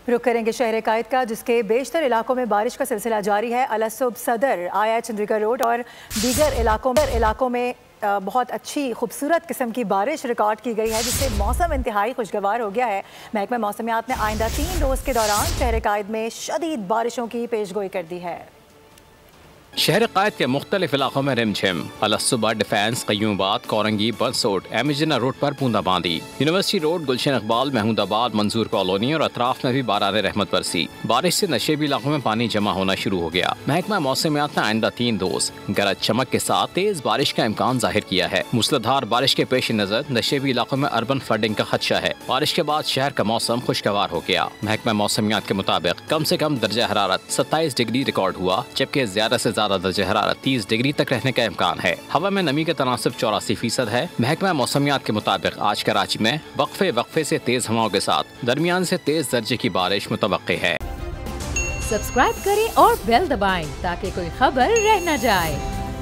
रुक करेंगे शहर कायद का, जिसके बेशतर इलाकों में बारिश का सिलसिला जारी है। अलसुब सदर, आया चंद्रिका रोड और दीगर इलाकों में बहुत अच्छी खूबसूरत किस्म की बारिश रिकॉर्ड की गई है, जिससे मौसम इंतहाई खुशगवार हो गया है। महकमा मौसमियात ने आइंदा 3 रोज़ के दौरान शहर कायद में शदीद बारिशों की पेशगोई कर दी है। शहर कायद के मुख्तलिफ इलाकों में रिमझिम, अलसुबह डिफेंस, कयूमबाद, कोरंगी, बरसोट, एमिजना रोड पर बूंदाबांदी, यूनिवर्सिटी रोड, गुलशन इकबाल, महमूदाबाद, मंजूर कॉलोनी और अतराफ में भी बारान रहमत बरसी। बारिश से नशेबी इलाकों में पानी जमा होना शुरू हो गया। महकमा मौसमियात ने आइंदा 3 रोज गरज चमक के साथ तेज बारिश का इम्कान जाहिर किया है। मूसलाधार बारिश के पेश नजर नशेबी इलाकों में अर्बन फ्लडिंग का खदशा है। बारिश के बाद शहर का मौसम खुशगवार हो गया। महकमा मौसमियात के मुताबिक कम से कम दर्जा हरारत 27 डिग्री रिकॉर्ड हुआ, जबकि ज्यादा से ज्यादा दर्जा हरारत 30 डिग्री तक रहने का इम्कान है। हवा में नमी का तनासब 84% है। महकमा मौसमियात के मुताबिक आज कराची में वक्फे से तेज हवाओं के साथ दरमियान से तेज दर्जे की बारिश मुतवक्के है। सब्सक्राइब करें और बेल दबाएं ताकि कोई खबर रह न जाए।